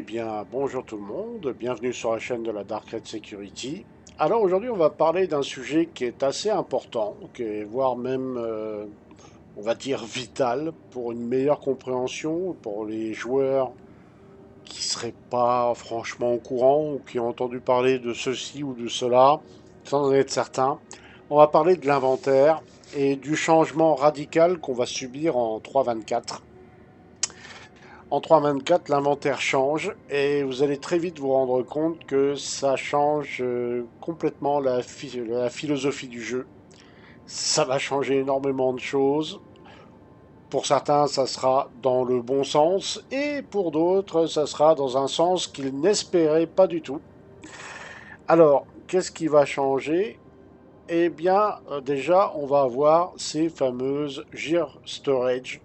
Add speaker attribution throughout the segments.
Speaker 1: bien, bonjour tout le monde, bienvenue sur la chaîne de la Dark Red Security. Alors aujourd'hui, on va parler d'un sujet qui est assez important, voire même, on va dire, vital pour une meilleure compréhension pour les joueurs qui seraient pas franchement au courant ou qui ont entendu parler de ceci ou de cela, sans en être certains. On va parler de l'inventaire et du changement radical qu'on va subir en 3.24. En 3.24, l'inventaire change et vous allez très vite vous rendre compte que ça change complètement la philosophie du jeu. Ça va changer énormément de choses. Pour certains, ça sera dans le bon sens et pour d'autres, ça sera dans un sens qu'ils n'espéraient pas du tout. Alors, qu'est-ce qui va changer? Eh bien, déjà, on va avoir ces fameuses Gear Storage.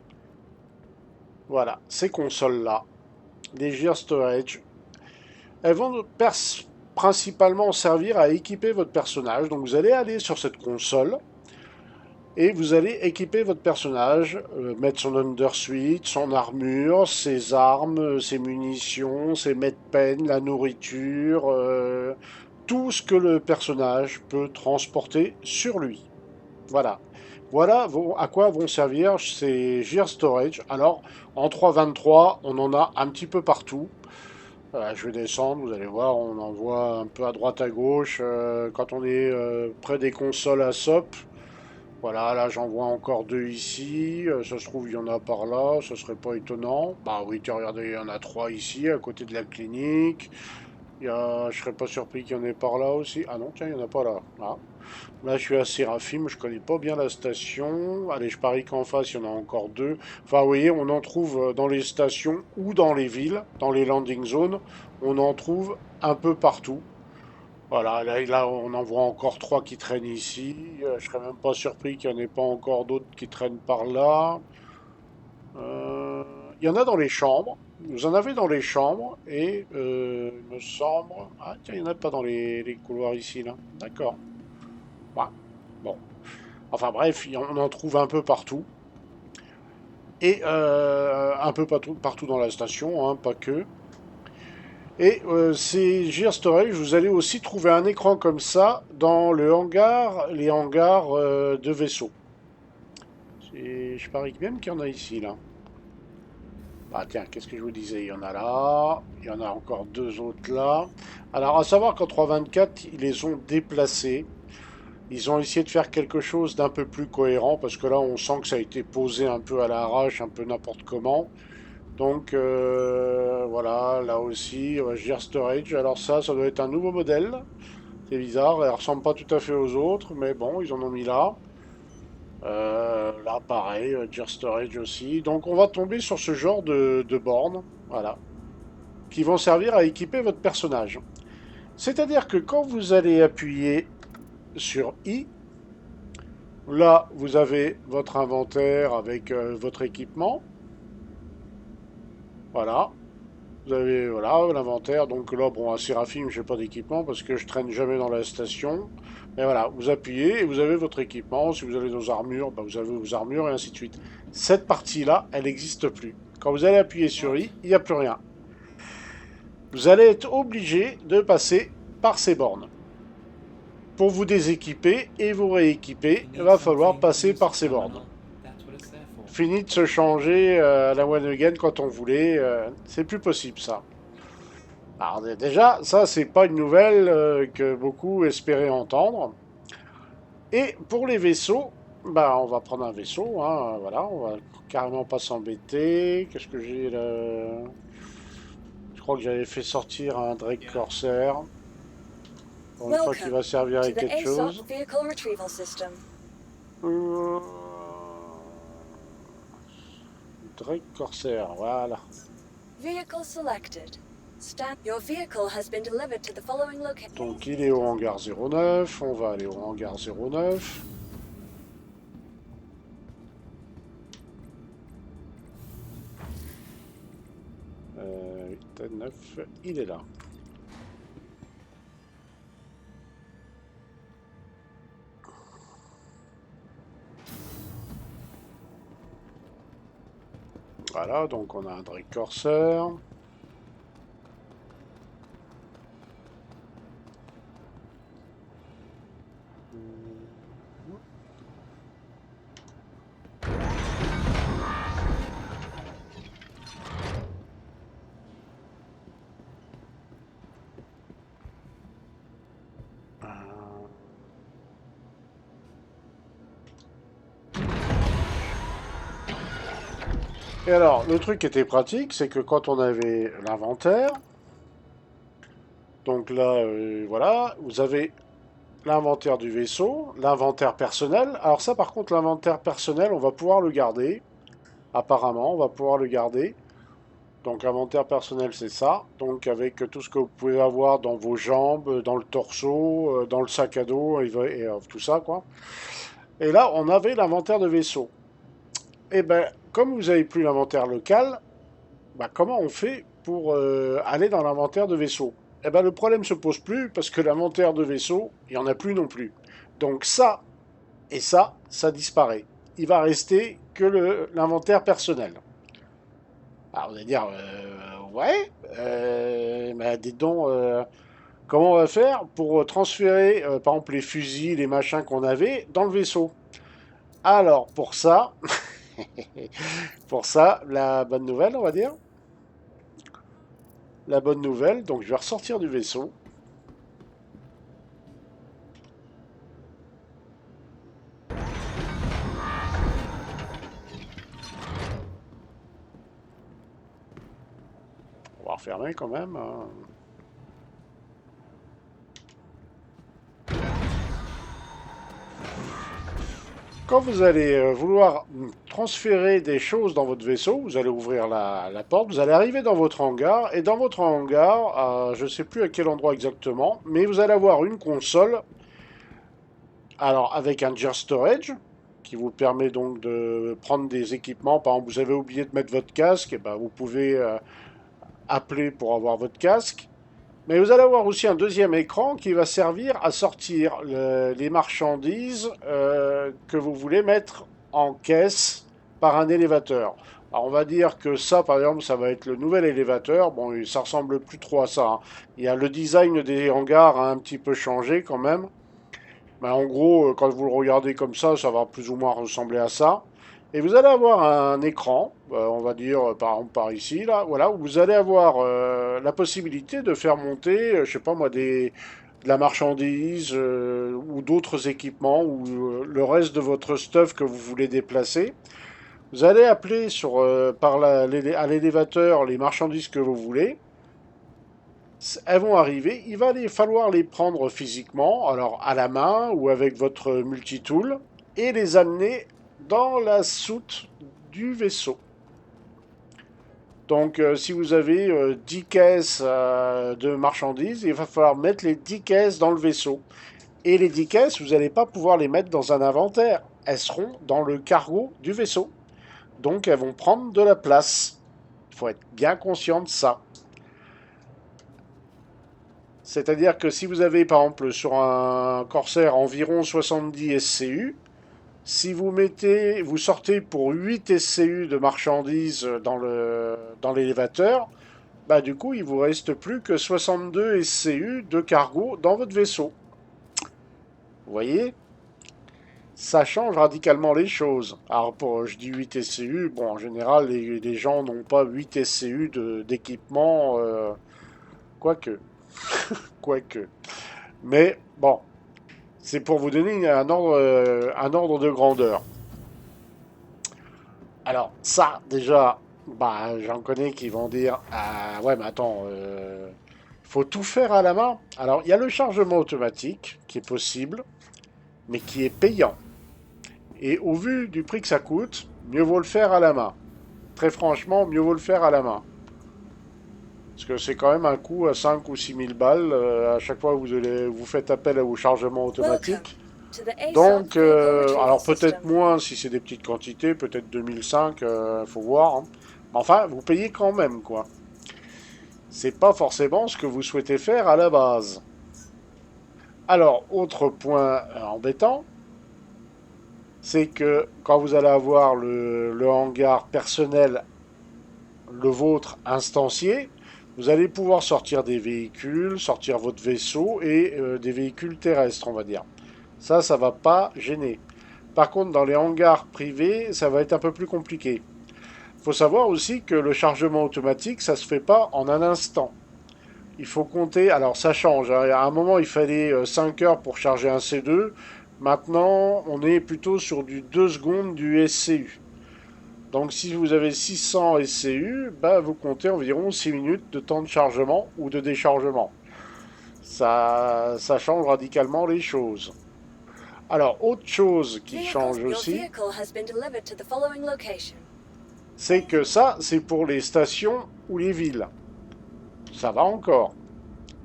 Speaker 1: Voilà, ces consoles-là, les Gear Storage. Elles vont principalement servir à équiper votre personnage. Donc vous allez aller sur cette console et vous allez équiper votre personnage, mettre son undersuit, son armure, ses armes, ses munitions, ses medpen, la nourriture, tout ce que le personnage peut transporter sur lui. Voilà. Voilà à quoi vont servir ces Gear Storage. Alors, en 3.23, on en a un petit peu partout. Je vais descendre, vous allez voir, on en voit un peu à droite à gauche. Quand on est près des consoles à SOP, voilà, là j'en vois encore deux ici. Ça se trouve, il y en a par là, ça serait pas étonnant. Bah oui, tiens, regardez, il y en a trois ici, à côté de la clinique. Je serais pas surpris qu'il y en ait par là aussi. Ah non, tiens, il y en a pas là. Ah. Là, je suis à Séraphim, je connais pas bien la station. Allez, je parie qu'en face, il y en a encore deux. Enfin, vous voyez, on en trouve dans les stations ou dans les villes, dans les landing zones. On en trouve un peu partout. Voilà, là, on en voit encore trois qui traînent ici. Je serais même pas surpris qu'il n'y en ait pas encore d'autres qui traînent par là. Euh, Il y en a dans les chambres. Vous en avez dans les chambres. Et il me semble... Ah, tiens, il n'y en a pas dans les couloirs ici, là. D'accord. Ouais. Bon. Enfin bref, on en trouve un peu partout. Et un peu partout dans la station, hein, pas que. Et ces Gear Storage, vous allez aussi trouver un écran comme ça dans les hangars de vaisseaux. Je parie même qu'il y en a ici, là. Ah tiens, qu'est-ce que je vous disais? Il y en a là, il y en a encore deux autres là. Alors, à savoir qu'en 3.24, ils les ont déplacés. Ils ont essayé de faire quelque chose d'un peu plus cohérent parce que là, on sent que ça a été posé un peu à l'arrache, un peu n'importe comment. Donc voilà, là aussi, Gear Storage. Alors ça doit être un nouveau modèle. C'est bizarre, elle ressemble pas tout à fait aux autres, mais bon, ils en ont mis là. Là, pareil, Gear Storage aussi. Donc on va tomber sur ce genre de bornes, voilà, qui vont servir à équiper votre personnage. C'est-à-dire que quand vous allez appuyer sur I, là, vous avez votre inventaire avec votre équipement. Voilà. Vous avez voilà l'inventaire. Donc là, bon, à Séraphim, j'ai pas d'équipement parce que je traîne jamais dans la station. Mais voilà, vous appuyez et vous avez votre équipement. Si vous avez vos armures, bah, vous avez vos armures et ainsi de suite. Cette partie-là, elle n'existe plus. Quand vous allez appuyer sur I, il n'y a plus rien. Vous allez être obligé de passer par ces bornes. Pour vous déséquiper et vous rééquiper, il va falloir passer par ces bornes. Fini de se changer à la one again quand on voulait, c'est plus possible ça. Alors déjà, ça c'est pas une nouvelle que beaucoup espéraient entendre. Et pour les vaisseaux, bah on va prendre un vaisseau, hein, voilà, on va carrément pas s'embêter. Qu'est-ce que j'ai là? Je crois que j'avais fait sortir un Drake Corsair. Pour une fois qu'il va servir à quelque chose. Euh, Drake Corsair, voilà.
Speaker 2: Vehicle selected. Your vehicle has been delivered to the following location.
Speaker 1: Donc il est au hangar 09, on va aller au hangar 09. Euh, 9, il est là. Voilà, donc on a un Drake Corsair. Et alors, le truc qui était pratique, c'est que quand on avait l'inventaire, donc là, voilà, vous avez l'inventaire du vaisseau, l'inventaire personnel. Alors ça, par contre, l'inventaire personnel, on va pouvoir le garder. Apparemment, on va pouvoir le garder. Donc, inventaire personnel, c'est ça. Donc, avec tout ce que vous pouvez avoir dans vos jambes, dans le torso, dans le sac à dos, et tout ça, quoi. Et là, on avait l'inventaire de vaisseau. Et ben, comme vous n'avez plus l'inventaire local, bah, comment on fait pour aller dans l'inventaire de vaisseau? Eh ben, le problème se pose plus parce que l'inventaire de vaisseau, il n'y en a plus non plus. Donc ça et ça disparaît. Il va rester que l'inventaire personnel. Alors vous allez dire, ouais, mais dites donc, comment on va faire pour transférer, par exemple, les fusils, les machins qu'on avait dans le vaisseau? Alors, pour ça, la bonne nouvelle, on va dire, la bonne nouvelle, donc je vais ressortir du vaisseau. On va refermer quand même, hein. Quand vous allez vouloir transférer des choses dans votre vaisseau, vous allez ouvrir la porte, vous allez arriver dans votre hangar, et dans votre hangar, je ne sais plus à quel endroit exactement, mais vous allez avoir une console, alors avec un Gear Storage, qui vous permet donc de prendre des équipements. Par exemple, vous avez oublié de mettre votre casque, et ben vous pouvez appeler pour avoir votre casque. Mais vous allez avoir aussi un deuxième écran qui va servir à sortir les marchandises que vous voulez mettre en caisse par un élévateur. Alors on va dire que ça, par exemple, ça va être le nouvel élévateur. Bon, ça ressemble plus trop à ça, hein. Il y a le design des hangars a un petit peu changé quand même. Mais en gros, quand vous le regardez comme ça va plus ou moins ressembler à ça. Et vous allez avoir un écran, on va dire par exemple par ici, là, voilà, où vous allez avoir la possibilité de faire monter, je sais pas moi, de la marchandise ou d'autres équipements ou le reste de votre stuff que vous voulez déplacer. Vous allez appeler à l'élévateur les marchandises que vous voulez. Elles vont arriver, il va falloir les prendre physiquement, alors à la main ou avec votre multitool, et les amener dans la soute du vaisseau. Donc si vous avez 10 caisses de marchandises, il va falloir mettre les 10 caisses dans le vaisseau. Et les 10 caisses, vous n'allez pas pouvoir les mettre dans un inventaire. Elles seront dans le cargo du vaisseau. Donc elles vont prendre de la place. Il faut être bien conscient de ça. C'est-à-dire que si vous avez par exemple sur un Corsair environ 70 SCU, si vous sortez pour 8 SCU de marchandises dans l'élévateur, bah du coup il vous reste plus que 62 SCU de cargo dans votre vaisseau. Vous voyez? Ça change radicalement les choses. Alors je dis 8 SCU, bon en général les gens n'ont pas 8 SCU d'équipement, quoique. Quoique. Mais bon, c'est pour vous donner un ordre de grandeur. Alors ça, déjà, bah, j'en connais qui vont dire, ah ouais, mais attends, faut tout faire à la main. Alors il y a le chargement automatique qui est possible, mais qui est payant. Et au vu du prix que ça coûte, mieux vaut le faire à la main. Très franchement, mieux vaut le faire à la main. Parce que c'est quand même un coût à 5 ou 6 000 balles à chaque fois que vous faites appel au chargement automatique. Donc, alors peut-être moins si c'est des petites quantités, peut-être 2005, faut voir, hein. Mais enfin, vous payez quand même, quoi. C'est pas forcément ce que vous souhaitez faire à la base. Alors, autre point embêtant, c'est que quand vous allez avoir le hangar personnel, le vôtre instancié, vous allez pouvoir sortir des véhicules, sortir votre vaisseau et des véhicules terrestres, on va dire. Ça va pas gêner. Par contre, dans les hangars privés, ça va être un peu plus compliqué. Il faut savoir aussi que le chargement automatique, ça se fait pas en un instant. Il faut compter, alors ça change, hein. À un moment, il fallait 5 heures pour charger un C2. Maintenant, on est plutôt sur du 2 secondes du SCU. Donc si vous avez 600 SCU, bah, vous comptez environ 6 minutes de temps de chargement ou de déchargement. Ça change radicalement les choses. Alors, autre chose qui change
Speaker 2: Your
Speaker 1: aussi,
Speaker 2: vehicle has been delivered to the following location.
Speaker 1: c'est que ça, c'est pour les stations ou les villes. Ça va encore.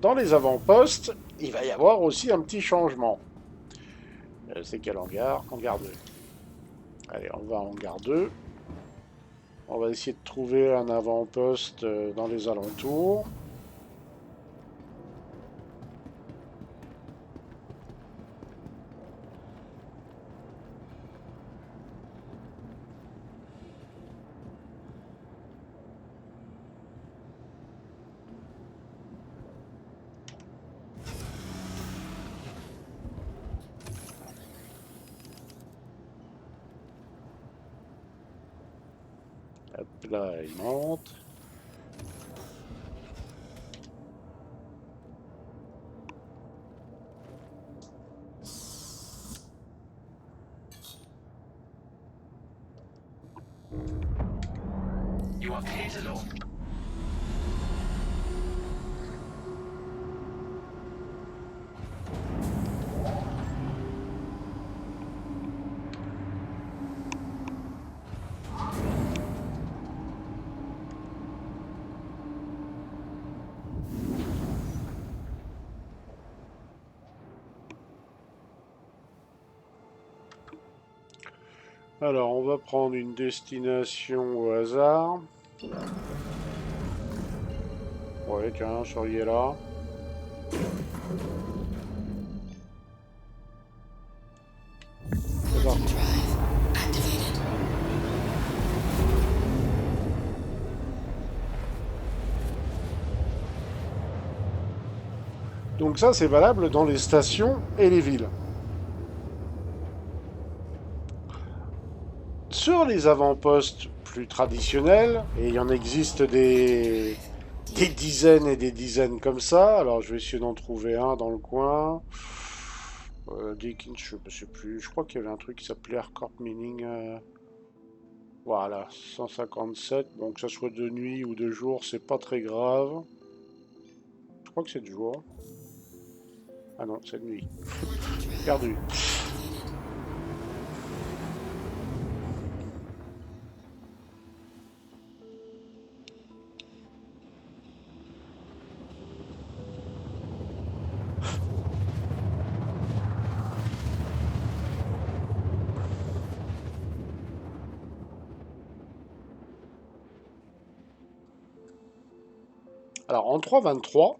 Speaker 1: Dans les avant-postes, il va y avoir aussi un petit changement. C'est quel hangar? Hangar 2. Allez, on va en hangar 2. On va essayer de trouver un avant-poste dans les alentours. Hop là, il monte.
Speaker 3: You are clear to launch.
Speaker 1: Alors, on va prendre une destination au hasard. Ouais, tiens, soyez là. C'est parti. Donc ça, c'est valable dans les stations et les villes. Sur les avant-postes plus traditionnels, et il y en existe des dizaines et des dizaines comme ça, alors je vais essayer d'en trouver un dans le coin. Dickens, je ne sais plus, je crois qu'il y avait un truc qui s'appelait Hardcore Mining. Voilà, 157, bon que ça soit de nuit ou de jour, c'est pas très grave. Je crois que c'est de jour. Ah non, c'est de nuit. Perdu. Alors en 3.23,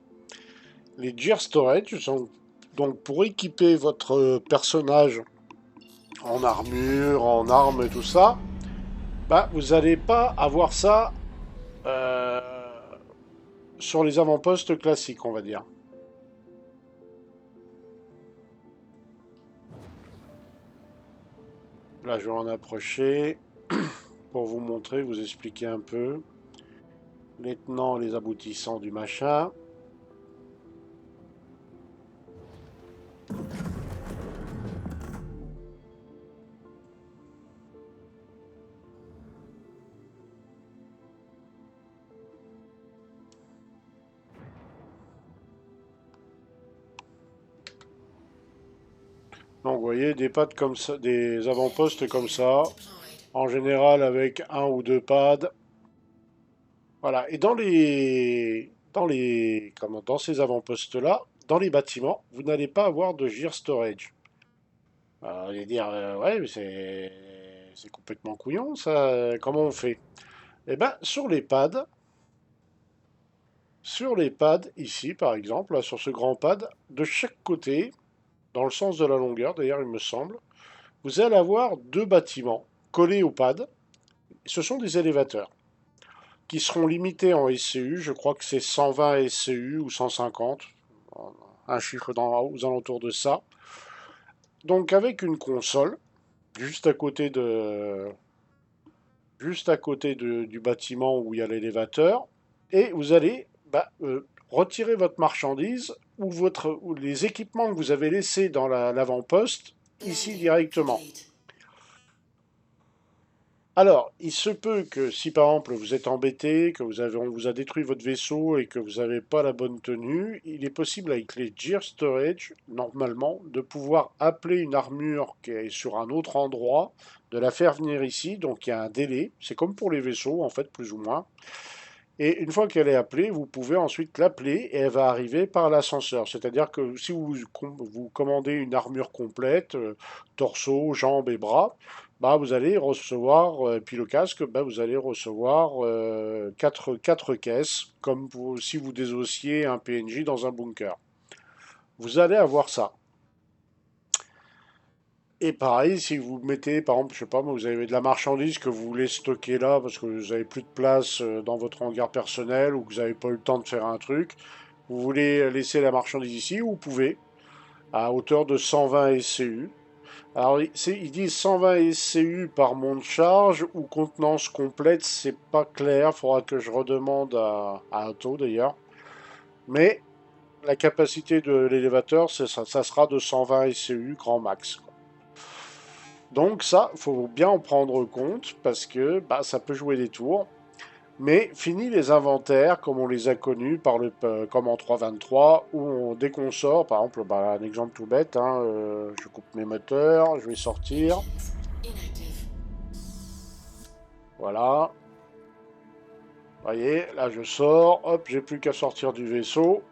Speaker 1: les Gear Storage sont donc pour équiper votre personnage en armure, en armes et tout ça, bah vous n'allez pas avoir ça euh, sur les avant-postes classiques, on va dire. Là, je vais en approcher pour vous montrer, vous expliquer un peu les tenants, les aboutissants du machin. Donc, vous voyez, des pads comme ça, des avant-postes comme ça, en général avec un ou deux pads. Voilà. Et dans ces avant-postes-là, dans les bâtiments, vous n'allez pas avoir de gear storage. Alors, vous allez dire, ouais, mais c'est complètement couillon, ça. Comment on fait? Eh ben, sur les pads, ici, par exemple, là, sur ce grand pad, de chaque côté, dans le sens de la longueur, d'ailleurs, il me semble, vous allez avoir deux bâtiments collés au pad. Ce sont des élévateurs qui seront limités en SCU. Je crois que c'est 120 SCU ou 150, un chiffre aux alentours de ça. Donc avec une console juste à côté du bâtiment où il y a l'élévateur, et vous allez retirer votre marchandise ou les équipements que vous avez laissés dans l'avant-poste ici directement. Alors, il se peut que si par exemple vous êtes embêté, on vous a détruit votre vaisseau et que vous n'avez pas la bonne tenue, il est possible avec les Gear Storage, normalement, de pouvoir appeler une armure qui est sur un autre endroit, de la faire venir ici, donc il y a un délai, c'est comme pour les vaisseaux en fait, plus ou moins. Et une fois qu'elle est appelée, vous pouvez ensuite l'appeler et elle va arriver par l'ascenseur. C'est-à-dire que si vous commandez une armure complète, torso, jambes et bras, bah vous allez recevoir, puis le casque, bah vous allez recevoir 4 caisses, comme si vous désossiez un PNJ dans un bunker. Vous allez avoir ça. Et pareil, si vous mettez, par exemple, je sais pas, moi, vous avez de la marchandise que vous voulez stocker là parce que vous avez plus de place dans votre hangar personnel ou que vous n'avez pas eu le temps de faire un truc, vous voulez laisser la marchandise ici, vous pouvez, à hauteur de 120 SCU. Alors, ils disent 120 SCU par monde charge ou contenance complète, c'est pas clair, faudra que je redemande à Atto d'ailleurs. Mais la capacité de l'élévateur, ça sera de 120 SCU grand max. Donc ça, faut bien en prendre compte parce que bah, ça peut jouer des tours. Mais fini les inventaires comme on les a connus comme en 3.23 où dès qu'on sort, par exemple, bah, un exemple tout bête, hein, je coupe mes moteurs, je vais sortir. Voilà. Vous voyez, là je sors, hop, j'ai plus qu'à sortir du vaisseau.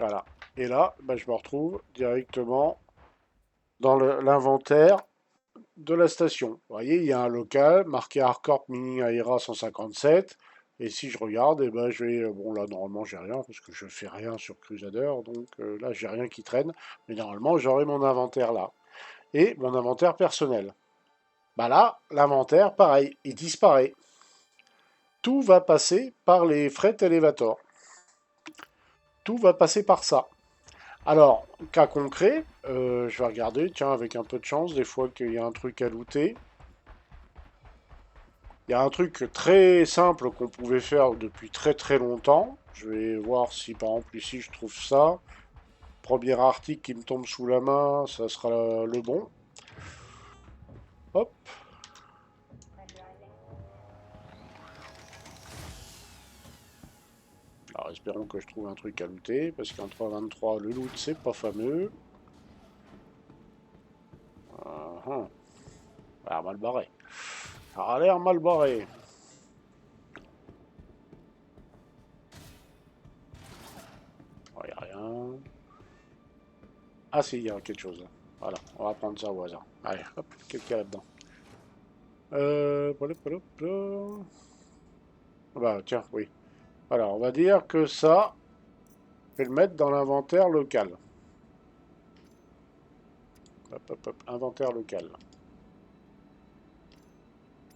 Speaker 1: Voilà. Et là, bah, je me retrouve directement dans l'inventaire de la station. Vous voyez, il y a un local marqué Hardcore Mining Aira 157. Et si je regarde, eh ben, je vais. Bon, là, normalement, j'ai rien, parce que je fais rien sur Crusader. Donc là, j'ai rien qui traîne. Mais normalement, j'aurai mon inventaire là. Et mon inventaire personnel. Bah là, l'inventaire, pareil, il disparaît. Tout va passer par les freight elevators. Tout va passer par ça. Alors, cas concret, je vais regarder, tiens, avec un peu de chance, des fois qu'il y a un truc à looter. Il y a un truc très simple qu'on pouvait faire depuis très très longtemps. Je vais voir si par exemple ici je trouve ça. Premier article qui me tombe sous la main, ça sera le bon. Hop. Alors espérons que je trouve un truc à looter, parce qu'en 3.23 le loot c'est pas fameux. Ah, mal barré. Ça a l'air mal barré. Il n'y a rien. Ah si, il y a quelque chose là. Voilà, on va prendre ça au hasard. Allez, hop, qu'est-ce qu'il y a là-dedans? Bah tiens, oui. Alors, on va dire que ça, je vais le mettre dans l'inventaire local. Hop, hop, hop, inventaire local.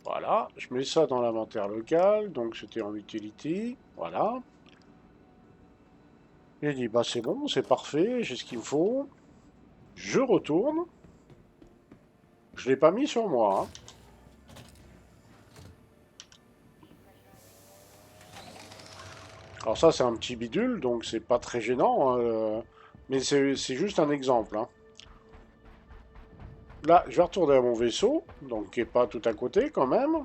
Speaker 1: Voilà, je mets ça dans l'inventaire local, donc c'était en utility. Voilà. J'ai dit, bah c'est bon, c'est parfait, j'ai ce qu'il me faut. Je retourne. Je l'ai pas mis sur moi, hein. Alors ça, c'est un petit bidule, donc c'est pas très gênant, hein, mais c'est juste un exemple, hein. Là, je vais retourner à mon vaisseau, donc qui est pas tout à côté quand même.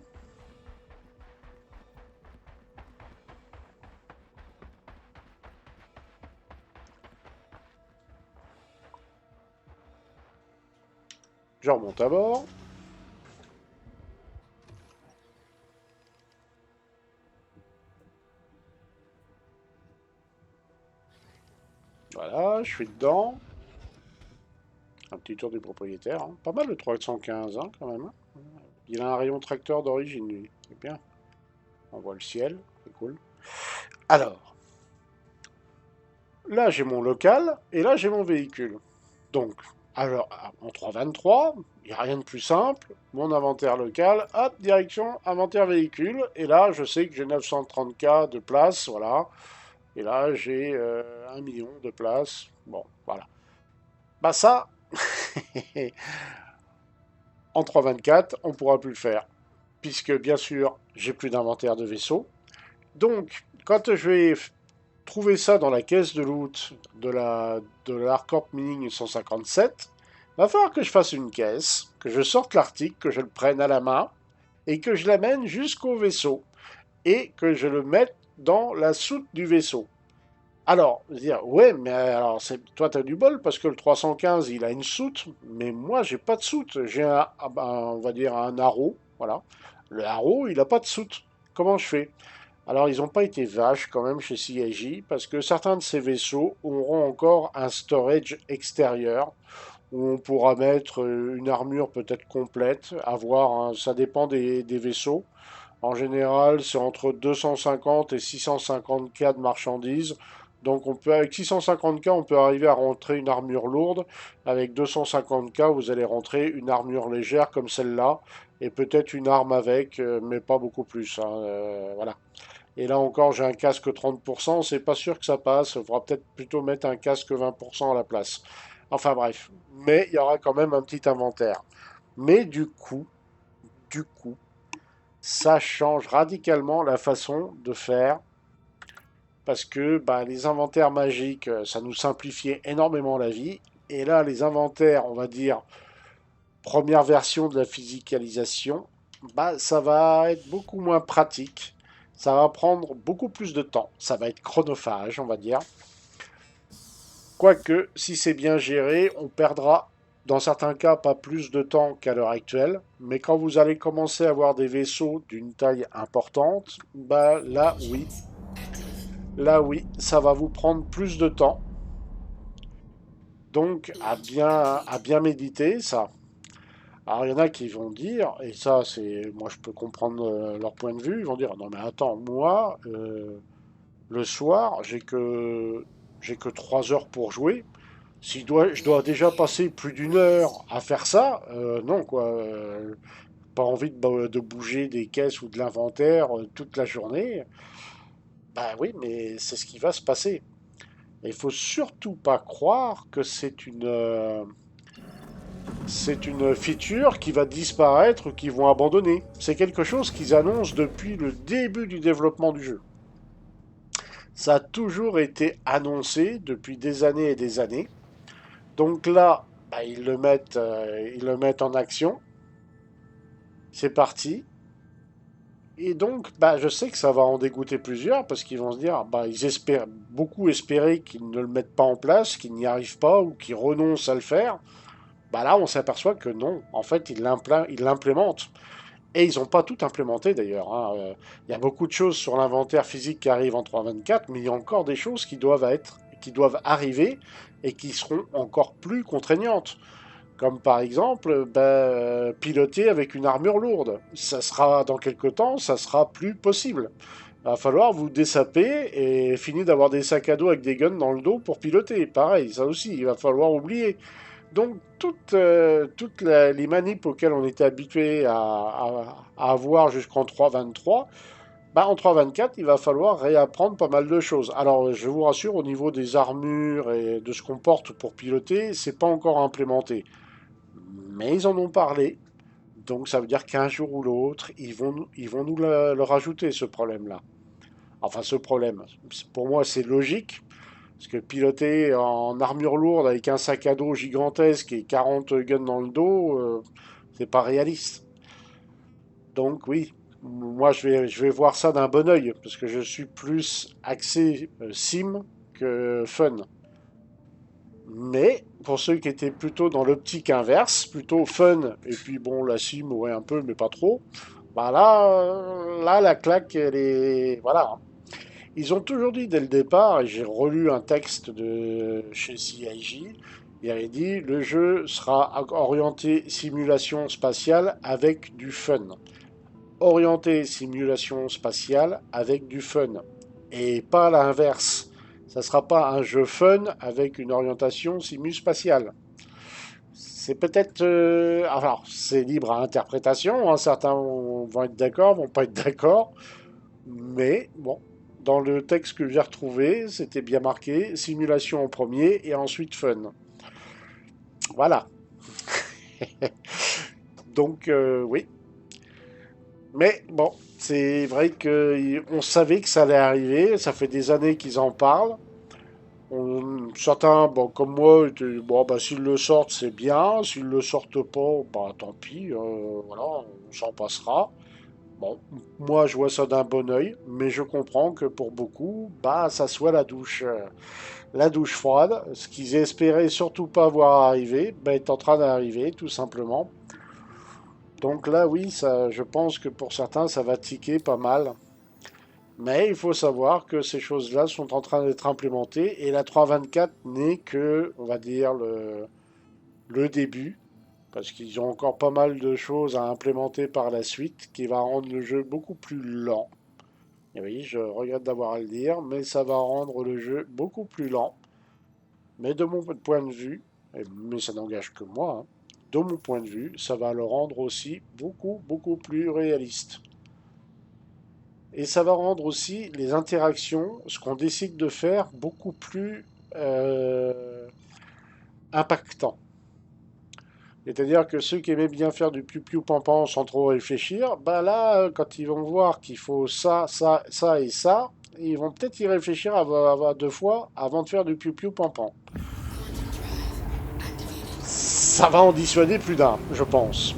Speaker 1: Je remonte à bord. Voilà, je suis dedans. Un petit tour du propriétaire, hein. Pas mal le 315, hein, quand même, hein. Il a un rayon tracteur d'origine, lui. C'est bien. On voit le ciel, c'est cool. Alors, là j'ai mon local et là j'ai mon véhicule. Donc, alors, en 323, il n'y a rien de plus simple. Mon inventaire local, hop, direction inventaire véhicule. Et là, je sais que j'ai 930K de place, voilà. Et là, j'ai 1 million de place. Bon, voilà. Bah ça, en 324, on ne pourra plus le faire. Puisque, bien sûr, j'ai plus d'inventaire de vaisseau. Donc, quand je vais trouver ça dans la caisse de loot de l'Hardcorp Mining 157, va falloir que je fasse une caisse, que je sorte l'article, que je le prenne à la main, et que je l'amène jusqu'au vaisseau, et que je le mette dans la soute du vaisseau. Alors, dire, ouais, mais alors, toi, t'as du bol, parce que le 315, il a une soute, mais moi, j'ai pas de soute. J'ai on va dire, un haro, voilà. Le haro, il a pas de soute. Comment je fais? Alors, ils n'ont pas été vaches quand même chez CIJ, parce que certains de ces vaisseaux auront encore un storage extérieur, où on pourra mettre une armure peut-être complète, avoir, ça dépend des vaisseaux. En général, c'est entre 250 et 650 K de marchandises. Donc avec 650 K, on peut arriver à rentrer une armure lourde. Avec 250 K, vous allez rentrer une armure légère comme celle-là. Et peut-être une arme avec, mais pas beaucoup plus, hein, voilà. Et là encore, j'ai un casque 30%, c'est pas sûr que ça passe. Il faudra peut-être plutôt mettre un casque 20% à la place. Enfin bref, mais il y aura quand même un petit inventaire. Mais du coup, ça change radicalement la façon de faire parce que bah, les inventaires magiques, ça nous simplifiait énormément la vie. Et là, les inventaires, on va dire, première version de la physicalisation, bah, ça va être beaucoup moins pratique. Ça va prendre beaucoup plus de temps. Ça va être chronophage, on va dire. Quoique, si c'est bien géré, on perdra dans certains cas pas plus de temps qu'à l'heure actuelle. Mais quand vous allez commencer à avoir des vaisseaux d'une taille importante, bah là oui, ça va vous prendre plus de temps. Donc à bien méditer ça. Alors il y en a qui vont dire, et ça c'est, moi je peux comprendre leur point de vue, ils vont dire non mais attends, moi le soir j'ai que 3 heures pour jouer. Si je dois déjà passer plus d'une heure à faire ça, non quoi. Pas envie de bouger des caisses ou de l'inventaire toute la journée. Bah oui, mais c'est ce qui va se passer. Et il faut surtout pas croire que c'est une feature qui va disparaître ou qu'ils vont abandonner. C'est quelque chose qu'ils annoncent depuis le début du développement du jeu. Ça a toujours été annoncé depuis des années et des années. Donc là, bah, ils le mettent en action. C'est parti. Et donc, bah, je sais que ça va en dégoûter plusieurs parce qu'ils vont se dire, bah, ils espèrent, beaucoup espérer qu'ils ne le mettent pas en place, qu'ils n'y arrivent pas ou qu'ils renoncent à le faire. Bah là, on s'aperçoit que non. En fait, ils l'implémentent. Et ils n'ont pas tout implémenté d'ailleurs, hein. Il y a beaucoup de choses sur l'inventaire physique qui arrivent en 3.24, mais il y a encore des choses qui doivent arriver et qui seront encore plus contraignantes. Comme par exemple, piloter avec une armure lourde. Ça sera dans quelques temps, ça sera plus possible. Il va falloir vous dessaper et finir d'avoir des sacs à dos avec des guns dans le dos pour piloter. Pareil, ça aussi, il va falloir oublier. Donc toutes les manips auxquelles on était habitué à avoir jusqu'en 3.23, bah en 3.24, il va falloir réapprendre pas mal de choses. Alors je vous rassure, au niveau des armures et de ce qu'on porte pour piloter, c'est pas encore implémenté. Mais ils en ont parlé, donc ça veut dire qu'un jour ou l'autre, ils vont nous le rajouter, ce problème-là. Enfin, ce problème. Pour moi, c'est logique, parce que piloter en armure lourde avec un sac à dos gigantesque et 40 guns dans le dos, c'est pas réaliste. Donc oui, moi je vais voir ça d'un bon oeil, parce que je suis plus axé sim que fun. Mais pour ceux qui étaient plutôt dans l'optique inverse, plutôt fun, et puis bon, la sim, ouais, un peu, mais pas trop, bah là, la claque, elle est. Voilà. Ils ont toujours dit dès le départ, et j'ai relu un texte de chez CIJ, il avait dit le jeu sera orienté simulation spatiale avec du fun. Orienté simulation spatiale avec du fun. Et pas l'inverse. Ça ne sera pas un jeu fun avec une orientation simu-spatiale. C'est peut-être. Alors, c'est libre à interprétation, hein. Certains vont être d'accord, vont pas être d'accord. Mais bon, dans le texte que j'ai retrouvé, c'était bien marqué simulation en premier et ensuite fun. Voilà. Donc, oui. Mais bon, C'est vrai qu'on savait que ça allait arriver, ça fait des années qu'ils en parlent. Certains, bon, comme moi, étaient, bon, bah, s'ils le sortent, c'est bien. S'ils le sortent pas, bah, tant pis. Voilà, on s'en passera. Bon, moi, je vois ça d'un bon œil, mais je comprends que pour beaucoup, bah, ça soit la douche froide. Ce qu'ils espéraient surtout pas voir arriver, bah, est en train d'arriver, tout simplement. Donc là, oui, ça, je pense que pour certains, ça va tiquer pas mal. Mais il faut savoir que ces choses-là sont en train d'être implémentées et la 3.24 n'est que, on va dire, le début, parce qu'ils ont encore pas mal de choses à implémenter par la suite qui va rendre le jeu beaucoup plus lent. Et oui, je regrette d'avoir à le dire, mais ça va rendre le jeu beaucoup plus lent. Mais de mon point de vue, mais ça n'engage que moi, hein, de mon point de vue, ça va le rendre aussi beaucoup, beaucoup plus réaliste. Et ça va rendre aussi les interactions, ce qu'on décide de faire, beaucoup plus impactant. C'est-à-dire que ceux qui aimaient bien faire du piou-piou-pampan sans trop réfléchir, bah là, quand ils vont voir qu'il faut ça, ça, ça et ça, ils vont peut-être y réfléchir à deux fois avant de faire du piou-piou-pampan. Ça va en dissuader plus d'un, je pense.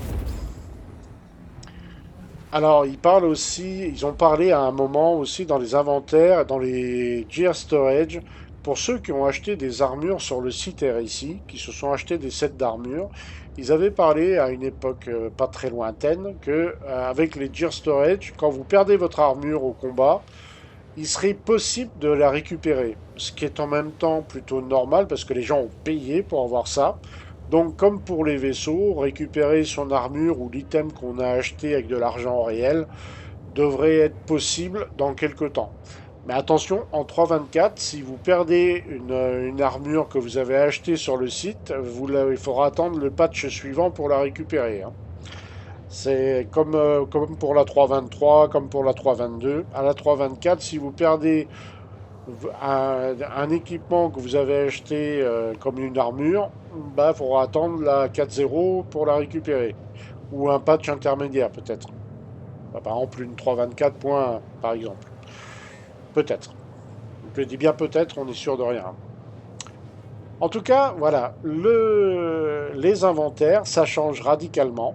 Speaker 1: Alors, ils ont parlé à un moment aussi dans les inventaires, dans les Gear Storage, pour ceux qui ont acheté des armures sur le site RSI, qui se sont achetés des sets d'armures. Ils avaient parlé à une époque pas très lointaine que avec les Gear Storage, quand vous perdez votre armure au combat, il serait possible de la récupérer. Ce qui est en même temps plutôt normal parce que les gens ont payé pour avoir ça. Donc comme pour les vaisseaux, récupérer son armure ou l'item qu'on a acheté avec de l'argent réel devrait être possible dans quelques temps. Mais attention, en 3.24, si vous perdez une armure que vous avez achetée sur le site, il faudra attendre le patch suivant pour la récupérer, hein. C'est comme pour la 3.23, comme pour la 3.22. À la 3.24, si vous perdez un équipement que vous avez acheté comme une armure, bah, il faudra attendre la 4.0 pour la récupérer. Ou un patch intermédiaire, peut-être. Bah, par exemple, une 3.24 points, par exemple. Peut-être. Je dis bien peut-être, on est sûr de rien. En tout cas, voilà, les inventaires, ça change radicalement.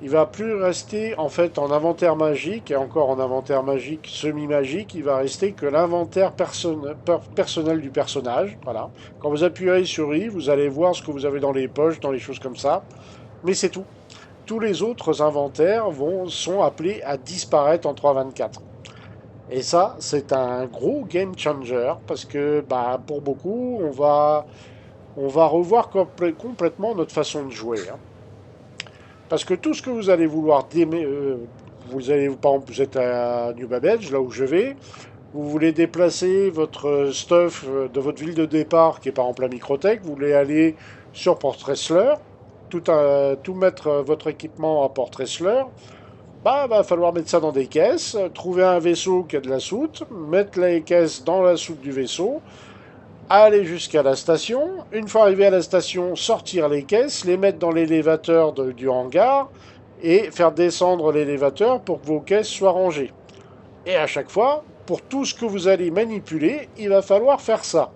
Speaker 1: Il va plus rester en fait en inventaire magique et encore en inventaire magique semi-magique, il va rester que l'inventaire personnel du personnage. Voilà. Quand vous appuyez sur I, vous allez voir ce que vous avez dans les poches, dans les choses comme ça. Mais c'est tout. Tous les autres inventaires sont appelés à disparaître en 3.24. Et ça, c'est un gros game changer parce que bah, pour beaucoup, on va revoir complètement notre façon de jouer, hein. Parce que tout ce que vous allez vouloir vous allez, par exemple, vous êtes à New Babbage, là où je vais, vous voulez déplacer votre stuff de votre ville de départ, qui est par exemple la Microtech, vous voulez aller sur Port Tressler, tout mettre votre équipement à Port Tressler, bah, va falloir mettre ça dans des caisses, trouver un vaisseau qui a de la soute, mettre les caisses dans la soute du vaisseau, aller jusqu'à la station, une fois arrivé à la station, sortir les caisses, les mettre dans l'élévateur du hangar et faire descendre l'élévateur pour que vos caisses soient rangées. Et à chaque fois, pour tout ce que vous allez manipuler, il va falloir faire ça.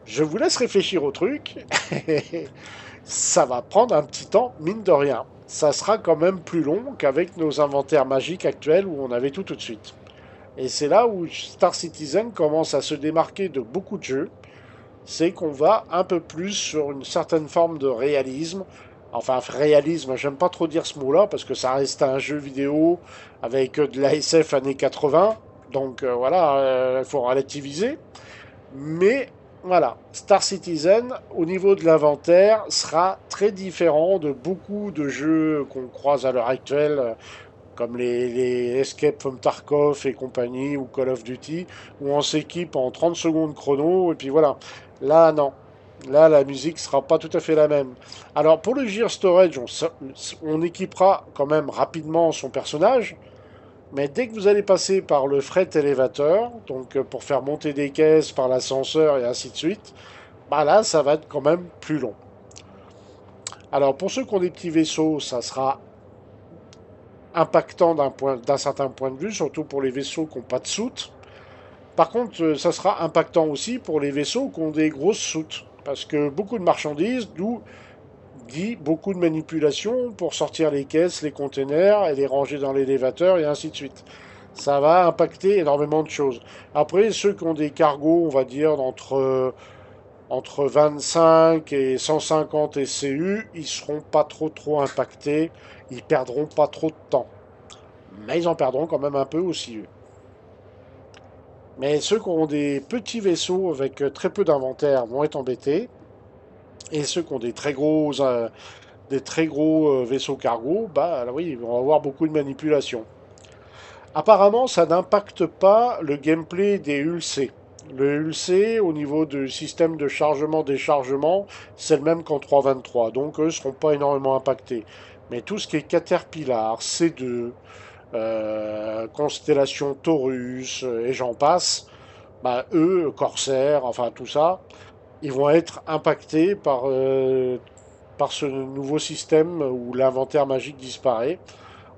Speaker 1: Je vous laisse réfléchir au truc. Ça va prendre un petit temps, mine de rien. Ça sera quand même plus long qu'avec nos inventaires magiques actuels où on avait tout de suite. Et c'est là où Star Citizen commence à se démarquer de beaucoup de jeux. C'est qu'on va un peu plus sur une certaine forme de réalisme. Enfin, réalisme, j'aime pas trop dire ce mot-là parce que ça reste un jeu vidéo avec de la SF années 80. Donc voilà, il faut relativiser. Mais voilà, Star Citizen, au niveau de l'inventaire, sera très différent de beaucoup de jeux qu'on croise à l'heure actuelle, comme les Escape from Tarkov et compagnie, ou Call of Duty, où on s'équipe en 30 secondes chrono, et puis voilà. Là, non. Là, la musique sera pas tout à fait la même. Alors, pour le Gear Storage, on équipera quand même rapidement son personnage, mais dès que vous allez passer par le fret elevator, donc pour faire monter des caisses par l'ascenseur et ainsi de suite, bah là, ça va être quand même plus long. Alors, pour ceux qui ont des petits vaisseaux, ça sera impactant d'un certain point de vue, surtout pour les vaisseaux qui n'ont pas de soute. Par contre, ça sera impactant aussi pour les vaisseaux qui ont des grosses soutes. Parce que beaucoup de marchandises, d'où dit beaucoup de manipulations pour sortir les caisses, les containers et les ranger dans l'élévateur et ainsi de suite. Ça va impacter énormément de choses. Après, ceux qui ont des cargos, on va dire, entre 25 et 150 SCU, ils seront pas trop impactés. Ils perdront pas trop de temps. Mais ils en perdront quand même un peu aussi, eux. Mais ceux qui auront des petits vaisseaux avec très peu d'inventaire vont être embêtés. Et ceux qui ont des très gros vaisseaux cargo, bah là, oui, ils vont avoir beaucoup de manipulations. Apparemment, ça n'impacte pas le gameplay des ULC. Le ULC, au niveau du système de chargement-déchargement, c'est le même qu'en 3.23. Donc, eux ne seront pas énormément impactés. Mais tout ce qui est Caterpillar, C2, Constellation Taurus et j'en passe, bah, eux, Corsair, enfin tout ça, ils vont être impactés par ce nouveau système où l'inventaire magique disparaît,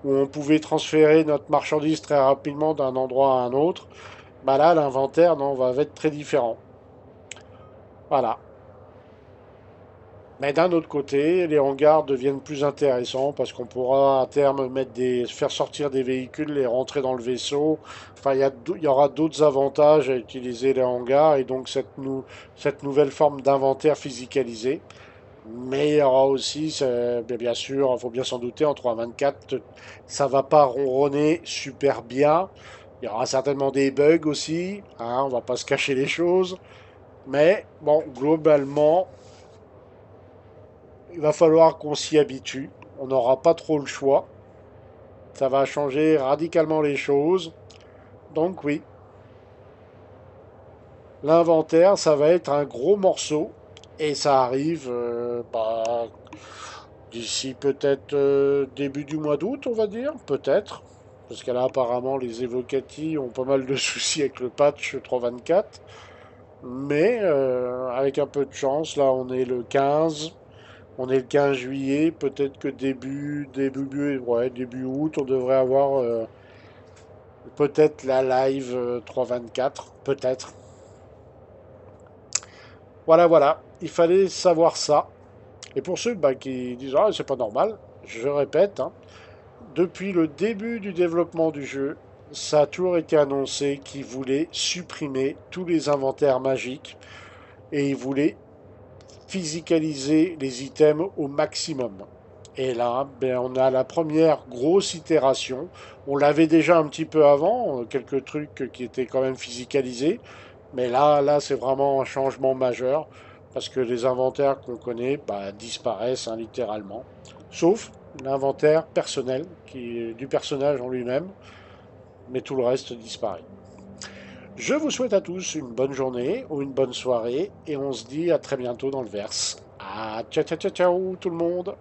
Speaker 1: où on pouvait transférer notre marchandise très rapidement d'un endroit à un autre. Bah là, l'inventaire non, va être très différent. Voilà. Mais d'un autre côté, les hangars deviennent plus intéressants parce qu'on pourra à terme faire sortir des véhicules, les rentrer dans le vaisseau. Enfin, il y aura d'autres avantages à utiliser les hangars et donc cette nouvelle forme d'inventaire physicalisé. Mais il y aura aussi, bien sûr, il faut bien s'en douter, en 3.24, ça va pas ronronner super bien. Il y aura certainement des bugs aussi, hein, on va pas se cacher les choses. Mais bon, globalement, il va falloir qu'on s'y habitue. On n'aura pas trop le choix. Ça va changer radicalement les choses. Donc oui, l'inventaire, ça va être un gros morceau. Et ça arrive d'ici peut-être début du mois d'août, on va dire. Peut-être. Parce que là, apparemment, les Evocati ont pas mal de soucis avec le patch 3.24. Mais avec un peu de chance, là, on est le 15. On est le 15 juillet, peut-être que début août, on devrait avoir peut-être la live 324, peut-être. Voilà, voilà, il fallait savoir ça. Et pour ceux qui disent ah c'est pas normal, je répète, hein, depuis le début du développement du jeu, ça a toujours été annoncé qu'ils voulaient supprimer tous les inventaires magiques et ils voulaient physicaliser les items au maximum. Et là, ben, on a la première grosse itération. On l'avait déjà un petit peu avant, quelques trucs qui étaient quand même physicalisés. Mais là, c'est vraiment un changement majeur. Parce que les inventaires qu'on connaît bah, disparaissent hein, littéralement. Sauf l'inventaire personnel, qui est du personnage en lui-même. Mais tout le reste disparaît. Je vous souhaite à tous une bonne journée ou une bonne soirée. Et on se dit à très bientôt dans le verse. Ah, ciao, ciao, ciao, ciao tout le monde!